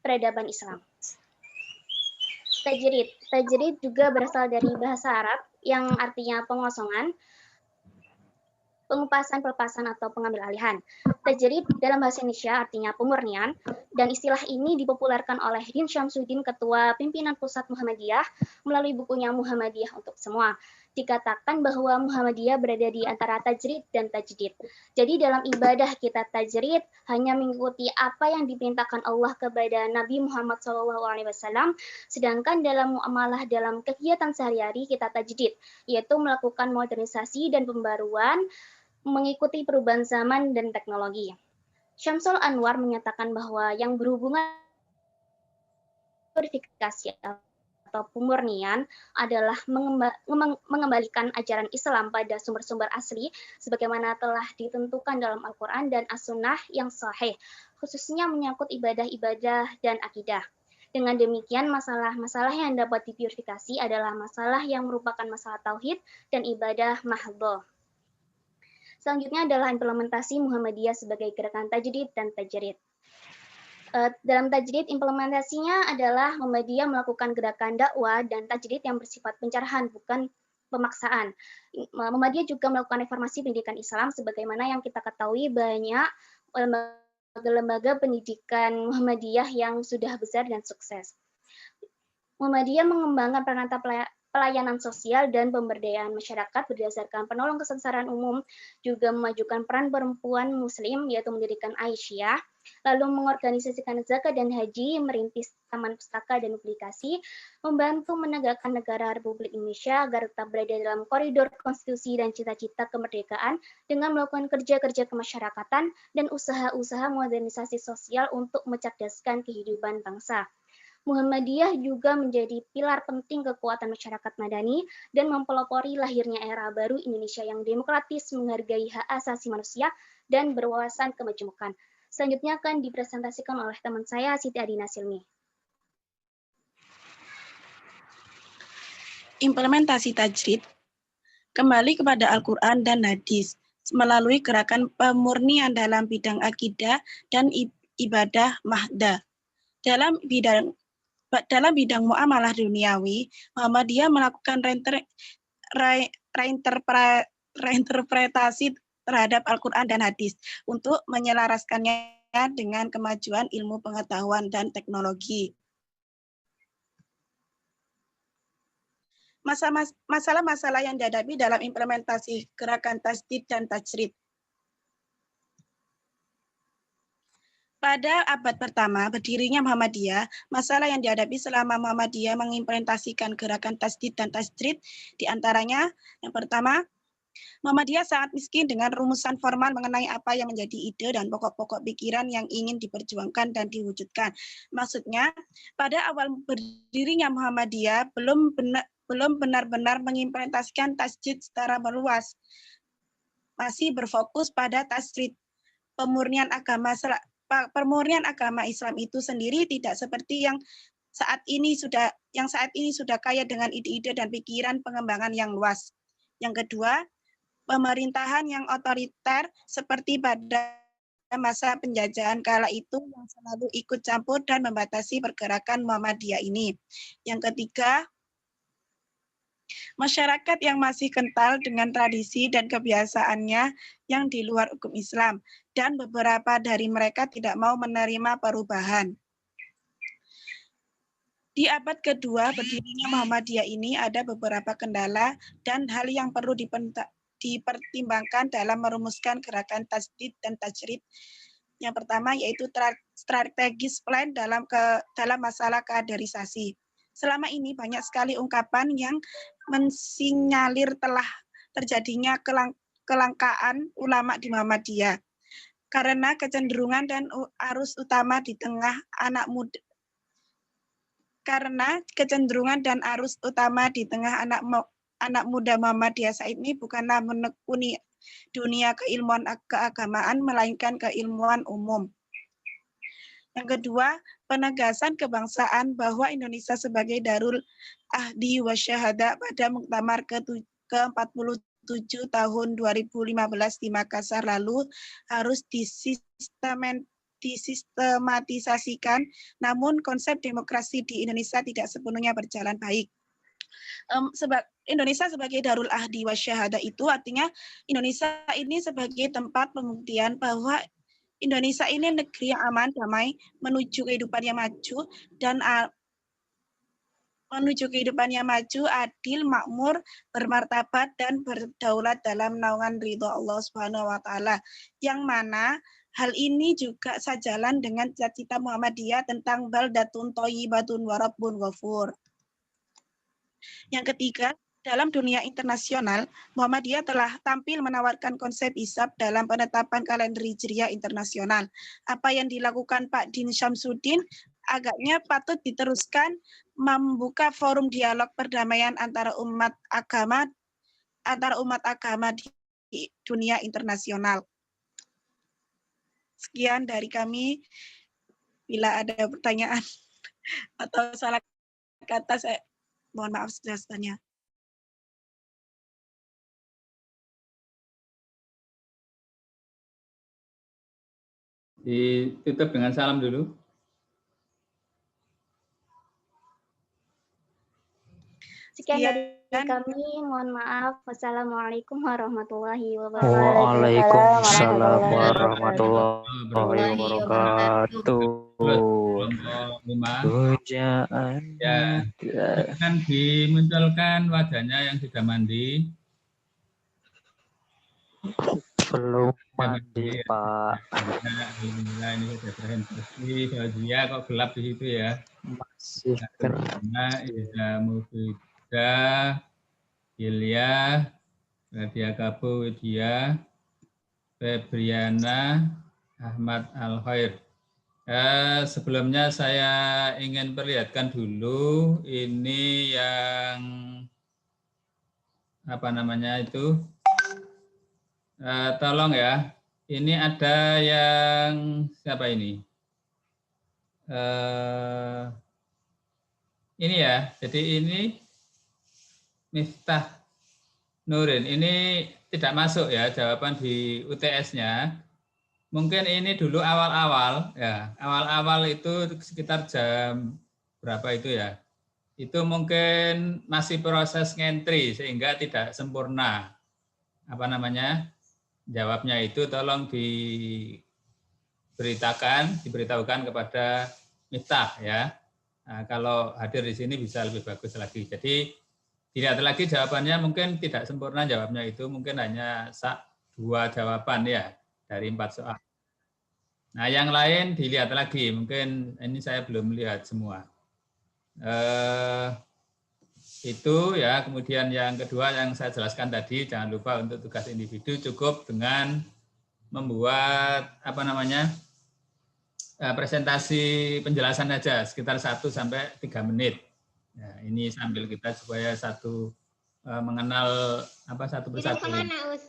peradaban Islam. Tajrid. Tajrid juga berasal dari bahasa Arab yang artinya pengosongan, pengupasan, pelepasan, atau pengambil alihan. Tajrid dalam bahasa Indonesia artinya pemurnian, dan istilah ini dipopulerkan oleh Din Syamsuddin, Ketua Pimpinan Pusat Muhammadiyah, melalui bukunya Muhammadiyah untuk Semua. Dikatakan bahwa Muhammadiyah berada di antara tajrid dan tajdid. Jadi dalam ibadah kita tajrid hanya mengikuti apa yang diperintahkan Allah kepada Nabi Muhammad SAW, sedangkan dalam muamalah dalam kegiatan sehari-hari kita tajdid, yaitu melakukan modernisasi dan pembaruan mengikuti perubahan zaman dan teknologi. Syamsul Anwar menyatakan bahwa yang berhubungan purifikasi atau pemurnian adalah mengembalikan ajaran Islam pada sumber-sumber asli sebagaimana telah ditentukan dalam Al-Quran dan As-Sunnah yang sahih, khususnya menyangkut ibadah-ibadah dan akidah. Dengan demikian, masalah-masalah yang dapat dipurifikasi adalah masalah yang merupakan masalah tauhid dan ibadah mahdhah. Selanjutnya adalah implementasi Muhammadiyah sebagai gerakan tajdid dan tajrid. Dalam tajdid, implementasinya adalah Muhammadiyah melakukan gerakan dakwah dan tajdid yang bersifat pencerahan, bukan pemaksaan. Muhammadiyah juga melakukan reformasi pendidikan Islam, sebagaimana yang kita ketahui banyak lembaga pendidikan Muhammadiyah yang sudah besar dan sukses. Muhammadiyah mengembangkan perangkat pelayanan sosial dan pemberdayaan masyarakat berdasarkan penolong kesengsaraan umum, juga memajukan peran perempuan muslim, yaitu mendirikan Aisyah, lalu mengorganisasikan zakat dan haji, merintis taman pustaka dan publikasi, membantu menegakkan negara Republik Indonesia agar tetap berada dalam koridor konstitusi dan cita-cita kemerdekaan dengan melakukan kerja-kerja kemasyarakatan dan usaha-usaha modernisasi sosial untuk mencerdaskan kehidupan bangsa. Muhammadiyah juga menjadi pilar penting kekuatan masyarakat madani dan mempelopori lahirnya era baru Indonesia yang demokratis, menghargai hak asasi manusia, dan berwawasan kemajemukan. Selanjutnya akan dipresentasikan oleh teman saya, Siti Adina Silmi. Implementasi tajrid kembali kepada Al-Quran dan Hadis melalui gerakan pemurnian dalam bidang akidah dan ibadah mahdah. Dalam bidang muamalah duniawi, Muhammadiyah melakukan reinterpretasi terhadap Al-Quran dan Hadis untuk menyelaraskannya dengan kemajuan ilmu pengetahuan dan teknologi. Masalah-masalah yang dihadapi dalam implementasi gerakan tajdid dan tajrid. Pada abad pertama berdirinya Muhammadiyah, masalah yang dihadapi selama Muhammadiyah mengimplementasikan gerakan tajdid dan tajrid diantaranya, yang pertama, Muhammadiyah sangat miskin dengan rumusan formal mengenai apa yang menjadi ide dan pokok-pokok pikiran yang ingin diperjuangkan dan diwujudkan. Maksudnya, pada awal berdirinya Muhammadiyah belum benar-benar mengimplementasikan tajdid secara meluas. Masih berfokus pada tajrid. Pemurnian agama Islam itu sendiri tidak seperti yang saat ini sudah kaya dengan ide-ide dan pikiran pengembangan yang luas. Yang kedua, pemerintahan yang otoriter seperti pada masa penjajahan kala itu yang selalu ikut campur dan membatasi pergerakan Muhammadiyah ini. Yang ketiga, masyarakat yang masih kental dengan tradisi dan kebiasaannya yang di luar hukum Islam, dan beberapa dari mereka tidak mau menerima perubahan. Di abad kedua berdirinya Muhammadiyah ini ada beberapa kendala dan hal yang perlu dipertimbangkan dalam merumuskan gerakan tajdid dan tajrid. Yang pertama yaitu strategis plan dalam masalah kaderisasi. Selama ini banyak sekali ungkapan yang mensinyalir telah terjadinya kelangkaan ulama di Muhammadiyah karena kecenderungan dan arus utama di tengah anak muda Muhammadiyah saat ini bukanlah menekuni dunia keilmuan keagamaan melainkan keilmuan umum. Yang kedua, penegasan kebangsaan bahwa Indonesia sebagai Darul Ahdi wa Syahada pada Muktamar ke-47 tahun 2015 di Makassar lalu harus disistematisasikan, namun konsep demokrasi di Indonesia tidak sepenuhnya berjalan baik. Indonesia sebagai Darul Ahdi wa Syahadah itu artinya Indonesia ini sebagai tempat pembuktian bahwa Indonesia ini negeri yang aman, damai, menuju kehidupan yang maju dan adil, makmur, bermartabat dan berdaulat dalam naungan ridho Allah Subhanahu wa taala. Yang mana hal ini juga sejalan dengan cita-cita Muhammadiyah tentang baldatun thayyibatun wa rabbun ghafur. Yang ketiga, dalam dunia internasional, Muhammadiyah telah tampil menawarkan konsep hisab dalam penetapan kalender Hijriah internasional. Apa yang dilakukan Pak Din Syamsuddin agaknya patut diteruskan, membuka forum dialog perdamaian antara umat agama di dunia internasional. Sekian dari kami. Bila ada pertanyaan atau salah kata, saya mohon maaf sejajarnya. Ditutup dengan salam dulu. Sekian dari kami, mohon maaf. Wassalamualaikum warahmatullahi wabarakatuh. Waalaikumsalam warahmatullahi wabarakatuh. Pujaan. Ya, akan dimunculkan wajahnya yang sudah mandi. Belum mandi, Pak. Alhamdulillah ini sudah bersih. Fauzia kok gelap di situ ya? Masih karena Iza Mufidah, Ilya, Radia Kabu Widya, Febriana, Ahmad Al-Khair. Sebelumnya saya ingin perlihatkan dulu ini yang apa namanya itu. Tolong ya, ini ada yang siapa ini? Ini ya, jadi ini Miftah Nurin. Ini tidak masuk ya jawaban di UTS-nya. Mungkin ini dulu awal-awal ya, awal-awal itu sekitar jam berapa itu ya? Itu mungkin masih proses ngentri sehingga tidak sempurna. Apa namanya? Jawabnya itu tolong diberitahukan kepada Miftah ya. Nah, kalau hadir di sini bisa lebih bagus lagi. Jadi dilihat lagi jawabannya, mungkin tidak sempurna jawabnya itu, mungkin hanya 2 jawaban ya dari 4 soal. Nah, yang lain dilihat lagi, mungkin ini saya belum lihat semua. Itu ya. Kemudian yang kedua yang saya jelaskan tadi, jangan lupa untuk tugas individu cukup dengan membuat apa namanya presentasi penjelasan aja sekitar 1 sampai 3 menit. Ya, ini sambil kita supaya mengenal satu persatu. Dikirim kemana, Us?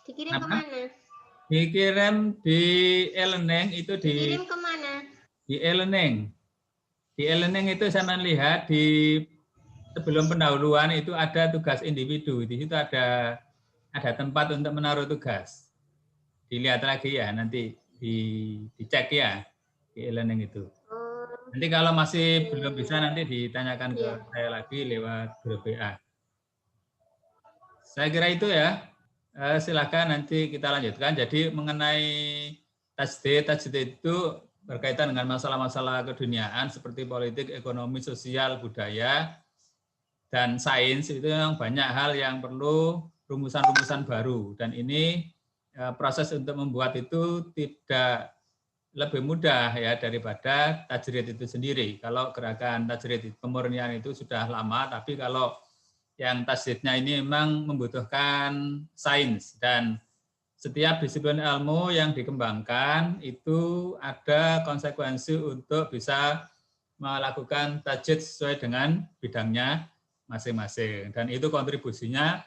Dikirim kemana? Dikirim di e-learning itu dikirim kemana? Di e-learning. Di e-learning itu saya melihat di sebelum pendahuluan itu ada tugas individu. Di situ ada tempat untuk menaruh tugas. Dilihat lagi ya, nanti dicek ya di e-learning itu. Nanti kalau masih belum bisa nanti ditanyakan ke saya lagi lewat grup WA. Saya kira itu ya. Silakan nanti kita lanjutkan. Jadi mengenai tajdid itu berkaitan dengan masalah-masalah keduniaan seperti politik, ekonomi, sosial, budaya, dan sains. Itu memang banyak hal yang perlu rumusan-rumusan baru. Dan ini proses untuk membuat itu tidak lebih mudah ya daripada tajrid itu sendiri. Kalau gerakan tajrid pemurnian itu sudah lama, tapi kalau yang tajdidnya ini memang membutuhkan sains, dan setiap disiplin ilmu yang dikembangkan itu ada konsekuensi untuk bisa melakukan tajdid sesuai dengan bidangnya masing-masing. Dan itu kontribusinya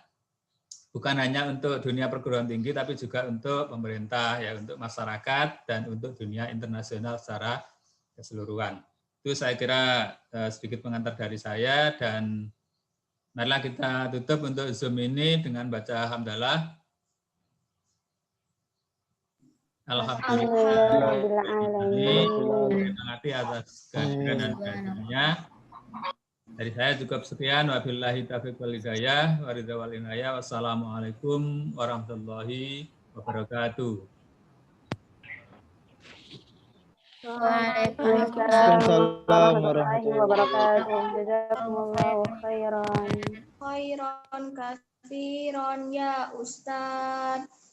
bukan hanya untuk dunia perguruan tinggi, tapi juga untuk pemerintah, ya, untuk masyarakat, dan untuk dunia internasional secara keseluruhan. Itu saya kira sedikit pengantar dari saya, dan marilah kita tutup untuk Zoom ini dengan baca hamdalah. Alhamdulillah. Terima kasih atas kehadiran dan kehadirannya. Dari saya cukup sekian. Wabillahi taufiq wal hidayah. Waridha wal inayah. Wassalamualaikum warahmatullahi wabarakatuh. Waalaikumsalam warahmatullahi wabarakatuh. Jazakumullahu khairan. Khairon kasiron ya Ustadz.